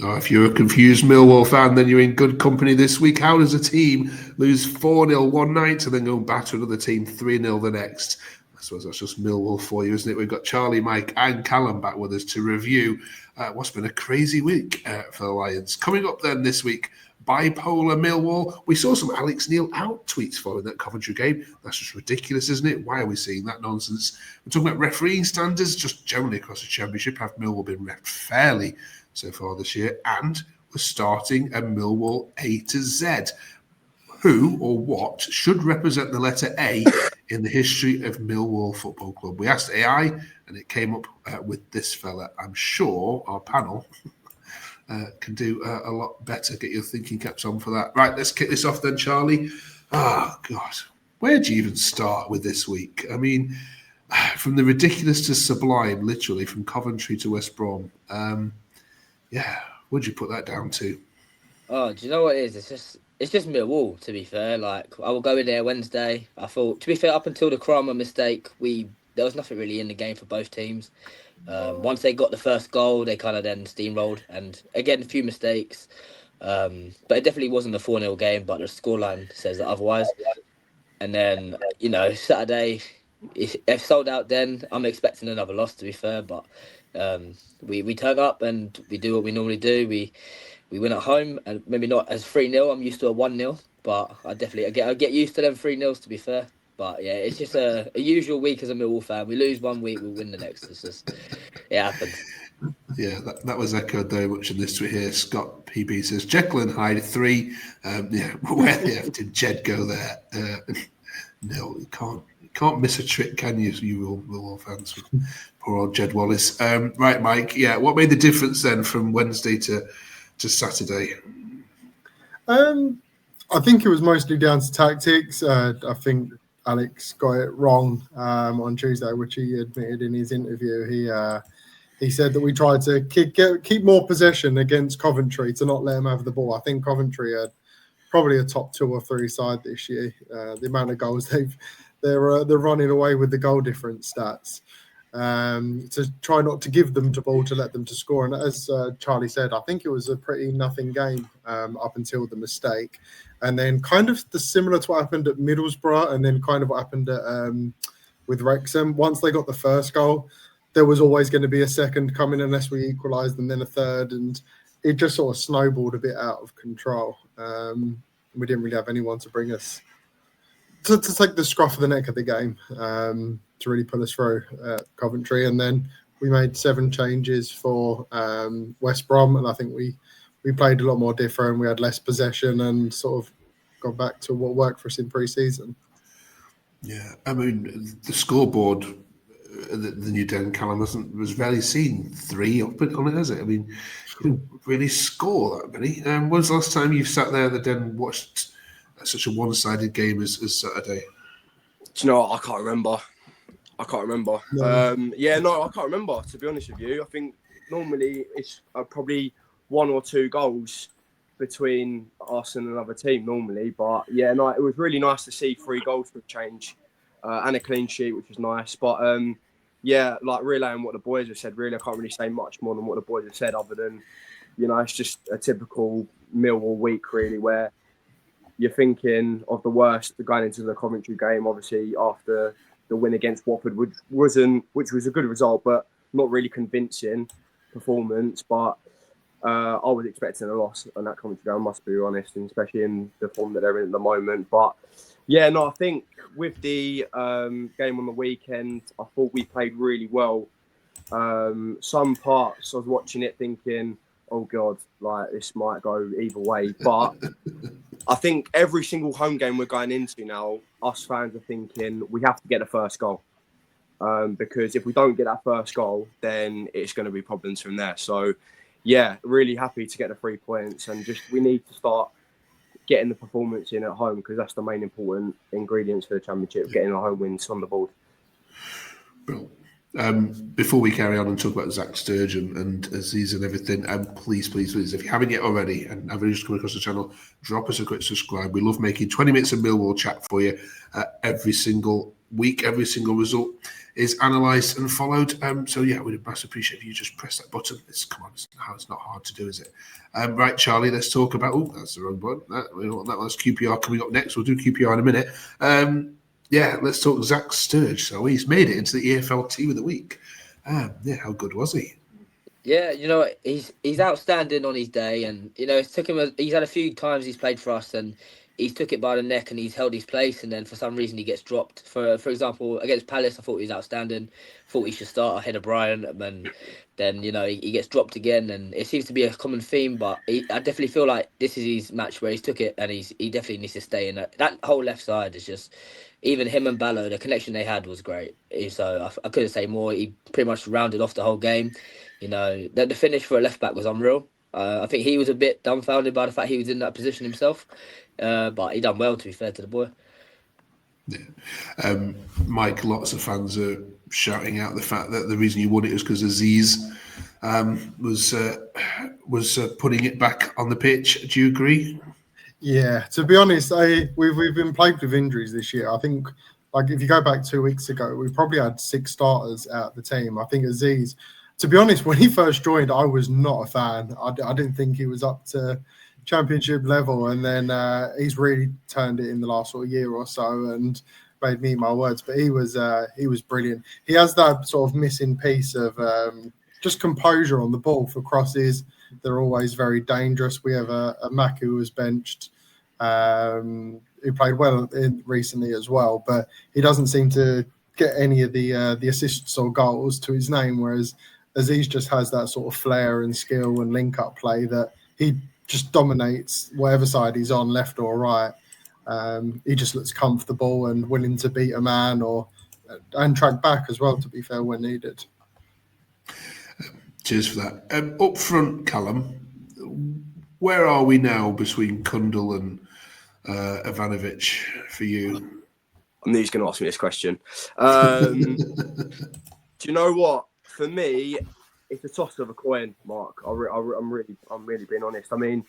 Oh, if you're a confused Millwall fan, then you're in good company this week. How does a team lose 4-0 one night and then go and batter another team 3-0 the next? I suppose that's just Millwall for you, isn't it? We've got Charlie, Mike and Callum back with us to review what's been a crazy week for the Lions. Coming up then this week, bipolar Millwall. We saw some Alex Neill out tweets following that Coventry game. That's just ridiculous, isn't it? Why are we seeing that nonsense? We're talking about refereeing standards, just generally across the Championship. Have Millwall been ref fairly so far this year? And we're starting a Millwall A to Z. Who or what should represent the letter A in the history of Millwall Football Club? We asked AI and it came up with this fella. I'm sure our panel can do a lot better. Get your thinking caps on for that. Right, let's kick this off then, Charlie. Oh, God. Where do you even start with this week? I mean, from the ridiculous to sublime, literally, from Coventry to West Brom. What'd you put that down to? Oh, do you know what it is? It's just Millwall, to be fair. Like, I will go in there Wednesday. I thought, to be fair, up until the Kramer mistake, there was nothing really in the game for both teams. Once they got the first goal, they kind of then steamrolled. And again, a few mistakes. But it definitely wasn't a 4-0 game, but the scoreline says that otherwise. And then, Saturday, if sold out then, I'm expecting another loss, to be fair. But we turn up and we do what we normally do. We win at home, and maybe not as 3-0. I'm used to a 1-0, but I get used to them 3-0s, to be fair. But yeah, it's just a usual week as a Millwall fan. We lose one week, we win the next. It happens. Yeah, that was echoed very much in this tweet here. Scott PB says Jekyll and Hyde 3. Where the F did Jed go there? No, you can't miss a trick, can you? You Millwall fans, poor old Jed Wallace. Right, Mike. Yeah, what made the difference then from Wednesday to Saturday? I think it was mostly down to tactics. I think Alex got it wrong on Tuesday, which he admitted in his interview. He said that we tried to keep more possession against Coventry to not let them have the ball. I think Coventry are probably a top 2 or 3 side this year. The amount of goals they're running away with the goal difference stats. To try not to give them the ball, to let them to score. And as Charlie said, I think it was a pretty nothing game up until the mistake. And then kind of similar to what happened at Middlesbrough, and then kind of what happened with Wrexham. Once they got the first goal, there was always going to be a second coming unless we equalised, and then a third. And it just sort of snowballed a bit out of control. We didn't really have anyone to bring us to take the scruff of the neck of the game, to really pull us through Coventry. And then we made 7 changes for West Brom, and I think we played a lot more different. We had less possession and sort of got back to what worked for us in pre-season. Yeah, I mean, the scoreboard, the new Den, Callum, was rarely seen 3 up on it, has it? I mean, you didn't really score that many. When was the last time you sat there and then watched such a one-sided game as Saturday? Do you know what? I can't remember. No. I can't remember, to be honest with you. I think normally it's probably 1 or 2 goals between us and another team normally. But yeah, no, it was really nice to see 3 goals for a change and a clean sheet, which was nice. But like relaying what the boys have said, really, I can't really say much more than what the boys have said, other than, it's just a typical Millwall week, really, where you're thinking of the worst going into the Coventry game, obviously, after the win against Watford, which was a good result, but not really convincing performance. But I was expecting a loss on that Coventry game, I must be honest, and especially in the form that they're in at the moment. But yeah, no, I think with the game on the weekend, I thought we played really well. Some parts I was watching it thinking, oh God, like this might go either way. But I think every single home game we're going into now, us fans are thinking we have to get the first goal. Because if we don't get that first goal, then it's going to be problems from there. So yeah, really happy to get the 3 points, and just we need to start getting the performance in at home, because that's the main important ingredients for the Championship, getting the home wins on the board. Before we carry on and talk about Zach Sturgeon and Aziz and everything, please, if you haven't yet already and haven't just come across the channel, drop us a quick subscribe. We love making 20 minutes of Millwall chat for you every single week. Every single result is analysed and followed. So yeah, we'd massively appreciate if you just press that button. It's not hard to do, is it? Right, Charlie, let's talk about. Oh, that's the wrong button. We don't want that. That's QPR coming up next. We'll do QPR in a minute. Yeah, let's talk Zach Sturge. So he's made it into the EFL Team of the Week. Yeah, how good was he? Yeah, he's outstanding on his day, and it took him. He's had a few times he's played for us, and he's took it by the neck, and he's held his place, and then for some reason he gets dropped. For example, against Palace, I thought he was outstanding. Thought he should start ahead of Brian, and then he gets dropped again, and it seems to be a common theme. But I definitely feel like this is his match where he's took it, and he definitely needs to stay in that whole left side. Is just. Even him and Ballo, the connection they had was great. So I couldn't say more. He pretty much rounded off the whole game. The finish for a left back was unreal. I think he was a bit dumbfounded by the fact he was in that position himself, but he done well, to be fair to the boy. Yeah. Mike, lots of fans are shouting out the fact that the reason you won it was because Aziz was putting it back on the pitch. Do you agree? Yeah, to be honest, we've been plagued with injuries this year. I think, like, if you go back 2 weeks ago, we probably had 6 starters out of the team. I think Aziz, to be honest, when he first joined, I was not a fan. I didn't think he was up to championship level, and then he's really turned it in the last sort of year or so and made me eat my words. But he was brilliant. He has that sort of missing piece of just composure on the ball for crosses. They're always very dangerous. We have a Mac who was benched, who played well recently as well, but he doesn't seem to get any of the assists or goals to his name, whereas Aziz just has that sort of flair and skill and link-up play that he just dominates whatever side he's on, left or right. He just looks comfortable and willing to beat a man and track back as well, to be fair, when needed. Cheers for that. Up front, Callum, where are we now between Kundal and Ivanovic for you? I knew he was going to ask me this question. Do you know what? For me, it's a toss of a coin, Mark. I'm really being honest. I mean,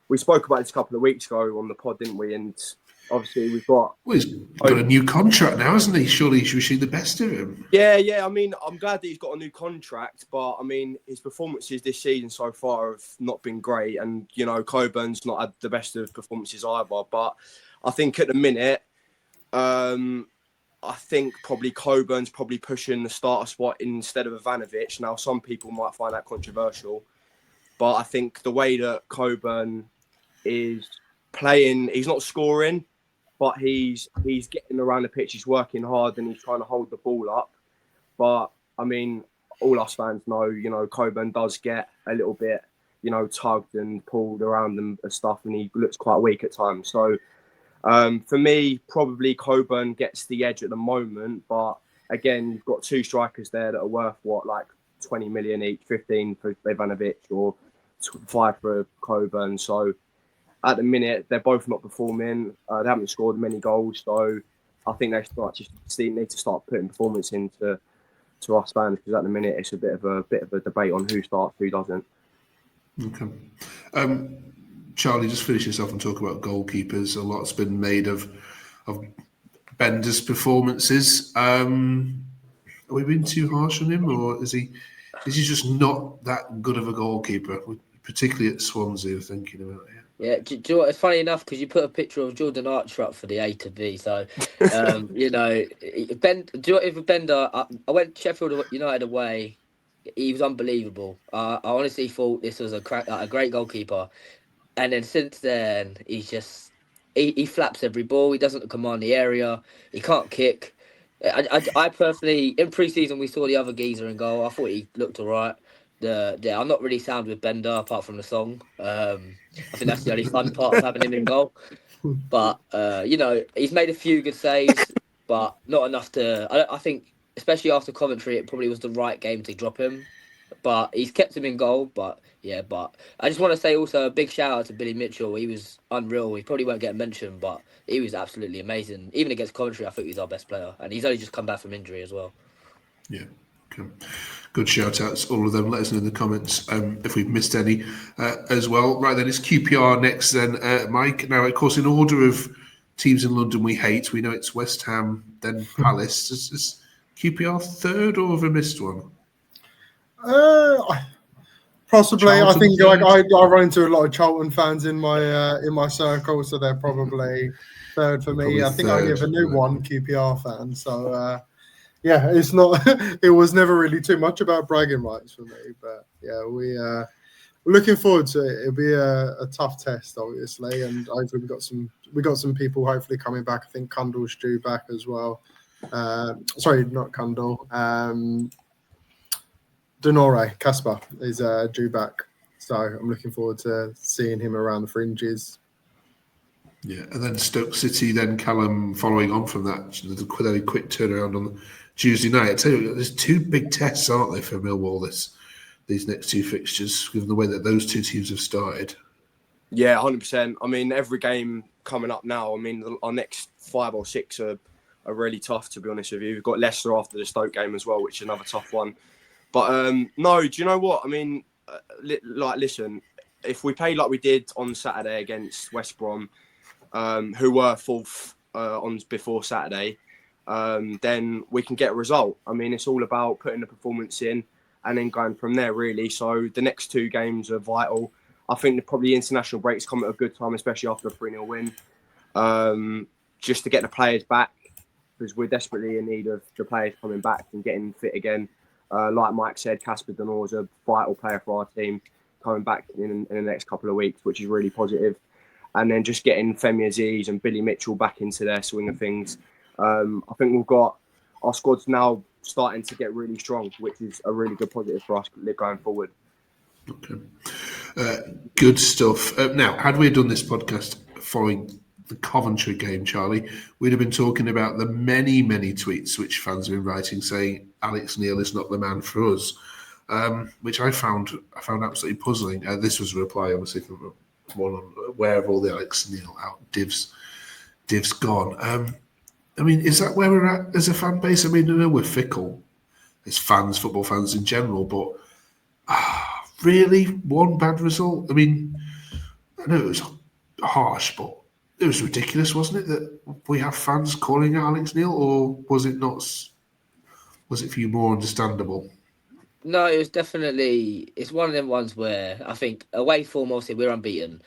we spoke about this a couple of weeks ago on the pod, didn't we? And obviously we've got... Well, he's got a new contract now, hasn't he? Surely you should see the best of him. Yeah. I mean, I'm glad that he's got a new contract, but I mean, his performances this season so far have not been great. And, Coburn's not had the best of performances either. But I think at the minute, I think probably Coburn's probably pushing the starter spot instead of Ivanovic. Now, some people might find that controversial, but I think the way that Coburn is playing, he's not scoring, but he's getting around the pitch, he's working hard, and he's trying to hold the ball up. But, I mean, all us fans know, Coburn does get a little bit, tugged and pulled around and stuff, and he looks quite weak at times. So, for me, probably Coburn gets the edge at the moment, but again, you've got 2 strikers there that are worth like 20 million each, 15 for Ivanovic or 5 for Coburn. So at the minute, they're both not performing. They haven't scored many goals, so I think they need to start putting performance into us fans, because at the minute it's a bit of a debate on who starts, who doesn't. Okay. Charlie, just finish this off and talk about goalkeepers. A lot's been made of Bender's performances. Have we been too harsh on him, or is he just not that good of a goalkeeper, particularly at Swansea? I'm thinking about it. Yeah, do you know what? It's funny enough because you put a picture of Jordan Archer up for the A to B. So, Ben. Do you know if Bender? I went Sheffield United away. He was unbelievable. I honestly thought this was a great goalkeeper. And then since then, he's just he flaps every ball. He doesn't command the area. He can't kick. I personally, in pre-season, we saw the other geezer in goal. I thought he looked all right. I'm not really sound with Bender apart from the song. I think that's the only fun part of having him in goal. But he's made a few good saves, but not enough to. I think, especially after Coventry, it probably was the right game to drop him. But he's kept him in goal. But I just want to say also a big shout out to Billy Mitchell. He was unreal. He probably won't get mentioned, but he was absolutely amazing. Even against Coventry, I think he's our best player, and he's only just come back from injury as well. Yeah. Okay. Good shout outs, all of them. Let us know in the comments if we've missed any as well. Right then, it's QPR next then, Mike. Now, of course, in order of teams in London we hate. We know it's West Ham, then Palace. Is QPR third, or have I missed one? Possibly. Charlton I think third? I run into a lot of Charlton fans in my circle, so they're probably third for me. Probably I think I only third, ever knew right. one QPR fan, so yeah, it's not. It was never really too much about bragging rights for me, but yeah, we're looking forward to it. It'll be a tough test, obviously, and hopefully we got some people hopefully coming back. I think Kundal's due back as well. Sorry, not Kundal. Denore Casper is due back, so I'm looking forward to seeing him around the fringes. Yeah, and then Stoke City, then Callum following on from that. The very quick turnaround on Tuesday night. I tell you, there's two big tests, aren't they, for Millwall these next two fixtures, given the way that those two teams have started. Yeah, 100%. I mean, every game coming up now, I mean, our next 5 or 6 are really tough, to be honest with you. We've got Leicester after the Stoke game as well, which is another tough one. But no, do you know what? I mean, listen, if we play like we did on Saturday against West Brom, who were fourth before Saturday, then we can get a result. I mean, it's all about putting the performance in and then going from there, really. So the next 2 games are vital. I think that probably international breaks come at a good time, especially after a 3-0 win, just to get the players back, because we're desperately in need of the players coming back and getting fit again. Like Mike said, Casper Denor is a vital player for our team coming back in the next couple of weeks, which is really positive. And then just getting Femi Aziz and Billy Mitchell back into their swing of things. I think we've got our squad's now starting to get really strong, which is a really good positive for us going forward. Okay. Good stuff. Now, had we done this podcast following the Coventry game, Charlie, we'd have been talking about the many, many tweets which fans have been writing saying Alex Neill is not the man for us, which I found absolutely puzzling. This was a reply, obviously, from one on where have all the Alex Neill out divs gone. I mean, is that where we're at as a fan base? I mean, I know we're fickle as fans, football fans in general, but really, one bad result? I mean, I know it was harsh, but it was ridiculous, wasn't it, that we have fans calling out Alex Neill, or was it not? Was it for you more understandable? No, it was definitely. It's one of them ones where I think away form, obviously we're unbeaten,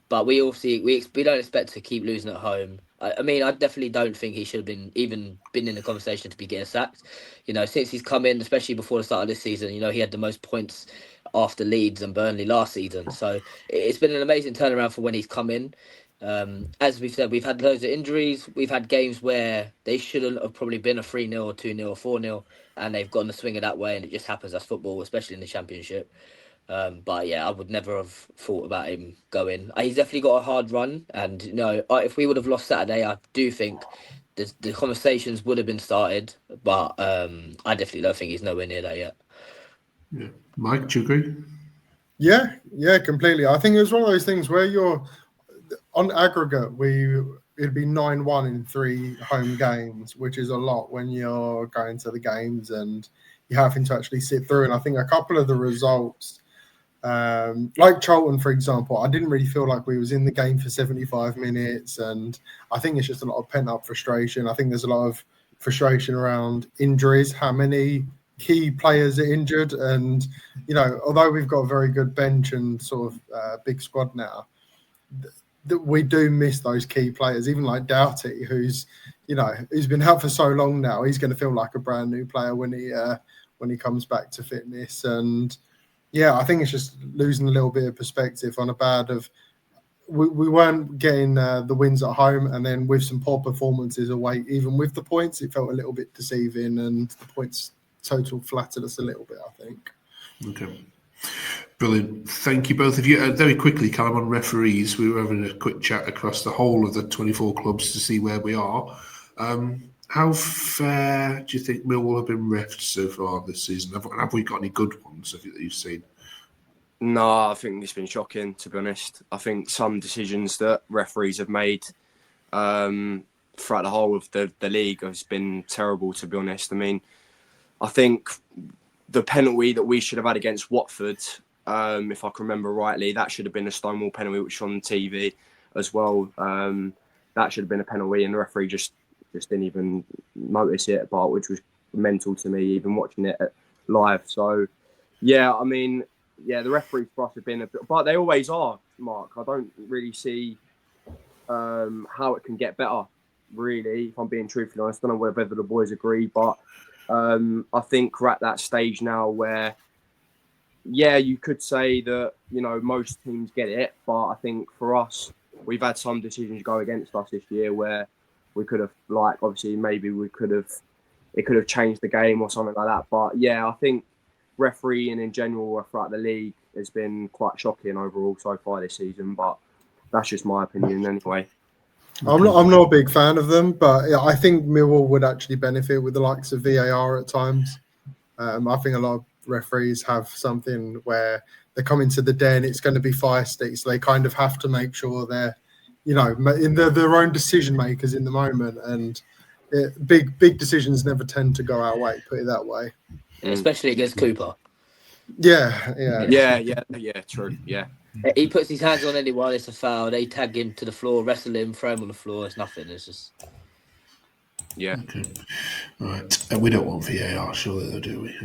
but we don't expect to keep losing at home. I mean, I definitely don't think he should have been in the conversation to be getting sacked. You know, since he's come in, especially before the start of this season, you know, he had the most points after Leeds and Burnley last season. So it's been an amazing turnaround for when he's come in. As we've said, we've had loads of injuries. We've had games where they shouldn't have probably been a 3-0 or 2-0 or 4-0, and they've gone the swinger that way, and it just happens as football, especially in the Championship. But yeah, I would never have thought about him going. He's definitely got a hard run, and you know, if we would have lost Saturday, I do think the conversations would have been started. But I definitely don't think he's nowhere near that yet. Yeah, Mike, do you agree? Yeah, completely. I think it was one of those things where you're on aggregate. It'd be 9-1 in 3 home games, which is a lot when you're going to the games and you're having to actually sit through. And I think a couple of the results, like Charlton, for example, I didn't really feel like we was in the game for 75 minutes. And I think it's just a lot of pent-up frustration. I think there's a lot of frustration around injuries, how many key players are injured. And, you know, although we've got a very good bench and sort of big squad now, that we do miss those key players, even like Doughty, who's been out for so long now. He's going to feel like a brand new player when he comes back to fitness. And yeah, I think it's just losing a little bit of perspective on a bad of we weren't getting the wins at home, and then with some poor performances away, even with the points, it felt a little bit deceiving, and the points total flattered us a little bit, I think. Okay. Brilliant. Thank you, both of you. Very quickly, Callum, on referees, we were having a quick chat across the whole of the 24 clubs to see where we are. How fair do you think Millwall have been refed so far this season? Have we got any good ones that you've seen? No, I think it's been shocking, to be honest. I think some decisions that referees have made throughout the whole of the league has been terrible, to be honest. I mean, I think the penalty that we should have had against Watford, if I can remember rightly, that should have been a Stonewall penalty, which was on TV as well. that should have been a penalty, and the referee just didn't even notice it, but which was mental to me, even watching it live. So, yeah, I mean, yeah, the referees for us have been a bit, but they always are, Mark. I don't really see how it can get better, really, if I'm being truthfully honest. I don't know whether the boys agree, but I think we're at that stage now where, yeah, you could say that, most teams get it, but I think for us, we've had some decisions go against us this year where we could have, obviously, maybe it could have changed the game or something like that. But yeah, I think refereeing in general throughout the league has been quite shocking overall so far this season, but that's just my opinion anyway. I'm not a big fan of them, but yeah, I think Millwall would actually benefit with the likes of VAR at times. I think a lot of referees have something where they come into the den, it's going to be feisty, so they kind of have to make sure they're, in their own decision makers in the moment, and big decisions never tend to go our way. Put it that way. Especially against Cooper. Yeah, true. Yeah. He puts his hands on anyone, it's a foul. They tag him to the floor, wrestle him, throw him on the floor. It's nothing. It's just. Yeah. Okay. Right. We don't want VAR, surely, though, do we?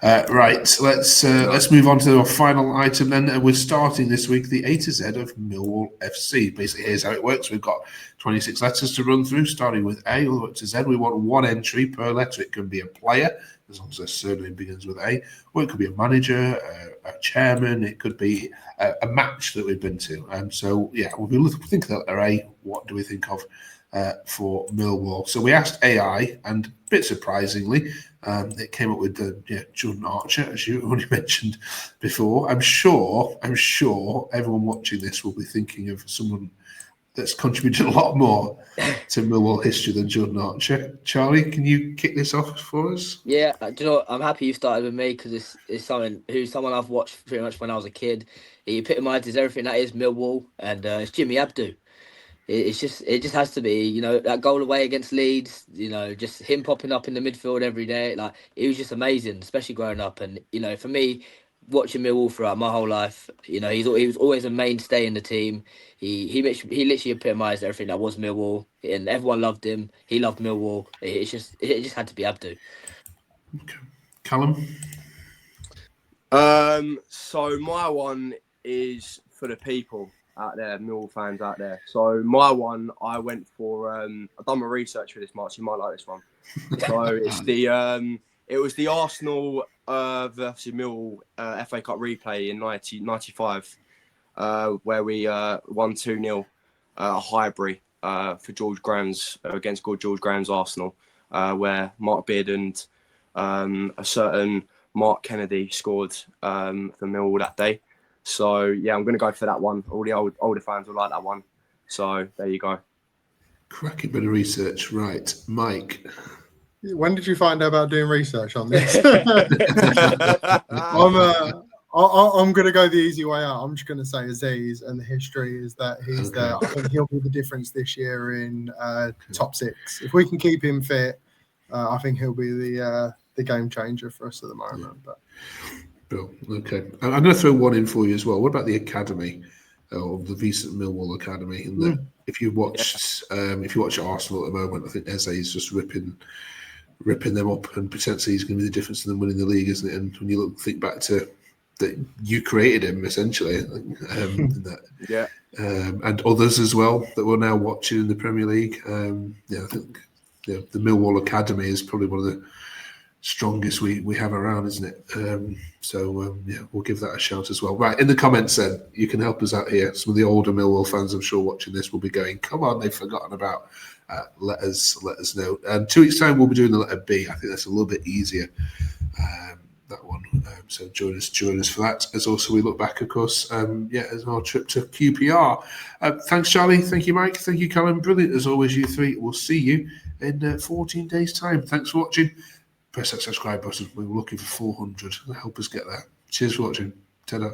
Right. Let's move on to our final item then. And we're starting this week the A to Z of Millwall FC. Basically, here's how it works. We've got 26 letters to run through, starting with A all the way to Z. We want one entry per letter. It can be a player, as long as their surname begins with A, or it could be a manager, a chairman. It could be a match that we've been to. So, yeah, we'll be thinking of letter A. What do we think of for Millwall? So we asked AI, and a bit surprisingly, it came up with Jordan Archer, as you already mentioned before. I'm sure everyone watching this will be thinking of someone that's contributed a lot more to Millwall history than Jordan Archer. Charlie, can you kick this off for us? Yeah, do you know what? I'm happy you started with me because it's someone I've watched pretty much when I was a kid. He epitomises everything that is Millwall, and it's Jimmy Abdu. It just has to be, that goal away against Leeds, just him popping up in the midfield every day. Like, it was just amazing, especially growing up. And, for me, watching Millwall throughout my whole life, he was always a mainstay in the team. He literally epitomised everything that was Millwall, and everyone loved him. He loved Millwall. It just had to be Abdu. Okay. Callum? So my one is for the people out there, Millwall fans out there. So my one, I went for. I've done my research for this, Mark. You might like this one. So it's it was the Arsenal versus Millwall FA Cup replay in 1995, where we won 2-0 at Highbury for George Graham's against George Graham's Arsenal, where Mark Beard and a certain Mark Kennedy scored for Millwall that day. So, yeah, I'm going to go for that one. All the older fans will like that one. So, there you go. Cracking bit of research. Right. Mike? When did you find out about doing research on this? I'm going to go the easy way out. I'm just going to say Aziz, and the history is that he's there. I think he'll be the difference this year in top 6. If we can keep him fit, I think he'll be the game changer for us at the moment. But. Bill, okay. I'm going to throw one in for you as well. What about the academy, or the recent Millwall academy? And if you watch Arsenal at the moment, I think Eze is just ripping them up, and potentially he's going to be the difference in them winning the league, isn't it? And when you think back to that, you created him essentially, and others as well that we're now watching in the Premier League. I think the Millwall academy is probably one of the strongest we have around, isn't it? We'll give that a shout as well. Right, in the comments then, you can help us out here. Some of the older Millwall fans, I'm sure, watching this will be going, come on, they've forgotten about. Let us know. And 2 weeks' time, we'll be doing the letter B. I think that's a little bit easier, that one. So join us for that. As also we look back, of course, as our trip to QPR. Thanks, Charlie. Thank you, Mike. Thank you, Callum. Brilliant as always, you three. We'll see you in 14 days' time. Thanks for watching. Press that subscribe button. We're looking for 400. Help us get there. Cheers for watching. Ta-da.